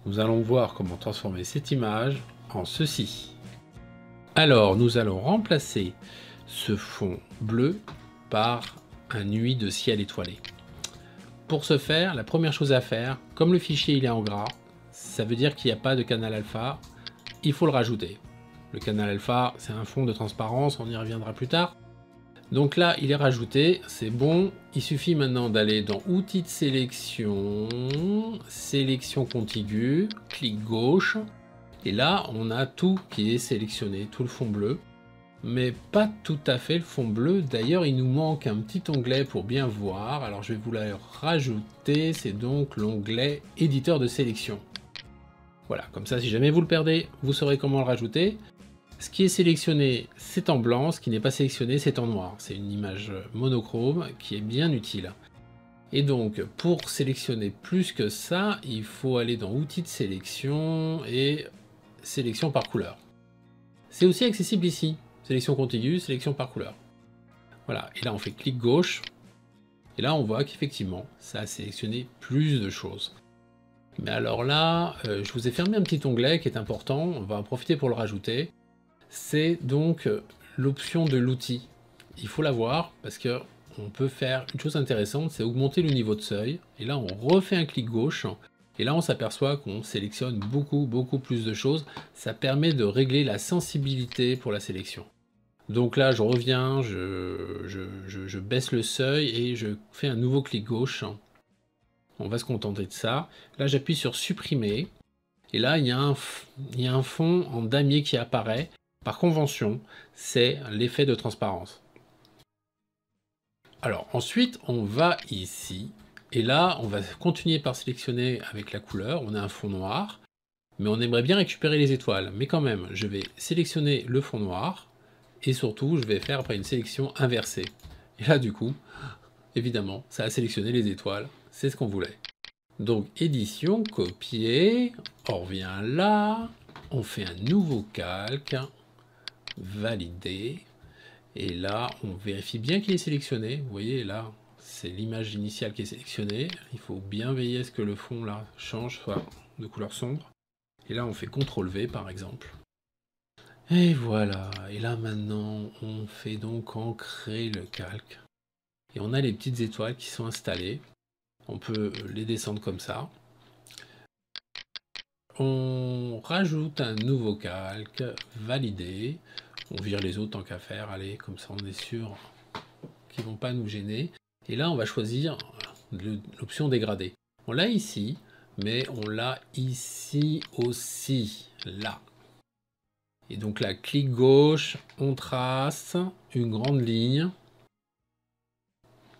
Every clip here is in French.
nous allons voir comment transformer cette image en ceci. Alors, nous allons remplacer ce fond bleu par un nuit de ciel étoilé. Pour ce faire, la première chose à faire, comme le fichier il est en gras, ça veut dire qu'il n'y a pas de canal alpha, il faut le rajouter. Le canal alpha, c'est un fond de transparence, on y reviendra plus tard. Donc là, il est rajouté, c'est bon. Il suffit maintenant d'aller dans Outils de sélection, Sélection contiguë, clic gauche. Et là, on a tout qui est sélectionné, tout le fond bleu. Mais pas tout à fait le fond bleu. D'ailleurs, il nous manque un petit onglet pour bien voir. Alors, je vais vous le rajouter. C'est donc l'onglet Éditeur de sélection. Voilà, comme ça, si jamais vous le perdez, vous saurez comment le rajouter. Ce qui est sélectionné, c'est en blanc, ce qui n'est pas sélectionné, c'est en noir. C'est une image monochrome qui est bien utile. Et donc, pour sélectionner plus que ça, il faut aller dans Outils de sélection et Sélection par couleur. C'est aussi accessible ici. Sélection contiguë, sélection par couleur. Voilà, et là on fait clic gauche. Et là on voit qu'effectivement, ça a sélectionné plus de choses. Mais alors là, je vous ai fermé un petit onglet qui est important, on va en profiter pour le rajouter. C'est donc l'option de l'outil. Il faut la voir parce que on peut faire une chose intéressante, c'est augmenter le niveau de seuil. Et là, on refait un clic gauche. Et là, on s'aperçoit qu'on sélectionne beaucoup plus de choses. Ça permet de régler la sensibilité pour la sélection. Donc là, je reviens, je baisse le seuil et je fais un nouveau clic gauche. On va se contenter de ça. Là, j'appuie sur supprimer. Et là, il y a un fond en damier qui apparaît. Par convention, c'est l'effet de transparence. Alors ensuite, on va ici, et là, on va continuer par sélectionner avec la couleur. On a un fond noir, mais on aimerait bien récupérer les étoiles. Mais quand même, je vais sélectionner le fond noir, et surtout, je vais faire après une sélection inversée. Et là, du coup, évidemment, ça a sélectionné les étoiles. C'est ce qu'on voulait. Donc, édition, copier, on revient là, on fait un nouveau calque, valider, et là on vérifie bien qu'il est sélectionné. Vous voyez là, c'est l'image initiale qui est sélectionnée. Il faut bien veiller à ce que le fond là change, soit de couleur sombre. Et là on fait CTRL V par exemple. Et voilà, et là maintenant on fait donc ancrer le calque. Et on a les petites étoiles qui sont installées. On peut les descendre comme ça. On rajoute un nouveau calque, valider. On vire les autres tant qu'à faire, allez, comme ça on est sûr qu'ils ne vont pas nous gêner. Et là on va choisir l'option dégradé. On l'a ici, mais on l'a ici aussi, là. Et donc là, clic gauche, on trace une grande ligne.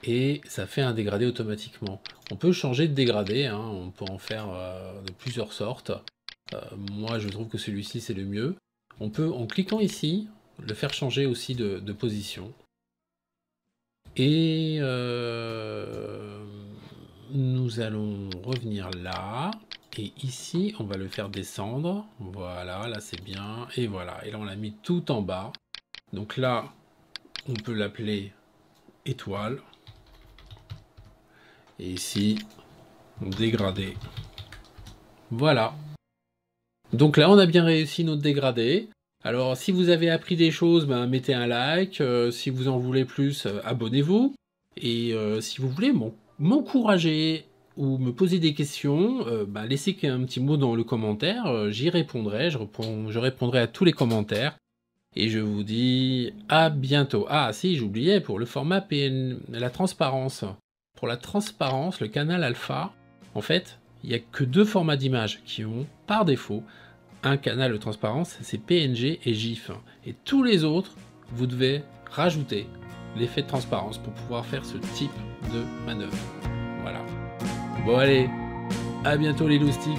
Et ça fait un dégradé automatiquement. On peut changer de dégradé, hein, on peut en faire de plusieurs sortes. Moi je trouve que celui-ci c'est le mieux. On peut, en cliquant ici, le faire changer aussi de position. Et nous allons revenir là. Et ici, on va le faire descendre. Voilà, là c'est bien. Et voilà, et là on l'a mis tout en bas. Donc là, on peut l'appeler étoile. Et ici, dégradé. Voilà. Donc là, on a bien réussi notre dégradé. Alors, si vous avez appris des choses, ben, mettez un like. Si vous en voulez plus, abonnez-vous. Et si vous voulez m'encourager ou me poser des questions, ben, laissez un petit mot dans le commentaire. J'y répondrai. Je répondrai à tous les commentaires. Et je vous dis à bientôt. Ah, si, j'oubliais, pour le format PN, la transparence. Pour la transparence, le canal alpha, en fait, il n'y a que deux formats d'image qui ont, par défaut, un canal de transparence, c'est PNG et GIF. Et tous les autres, vous devez rajouter l'effet de transparence pour pouvoir faire ce type de manœuvre. Voilà. Bon allez, à bientôt les loustiques.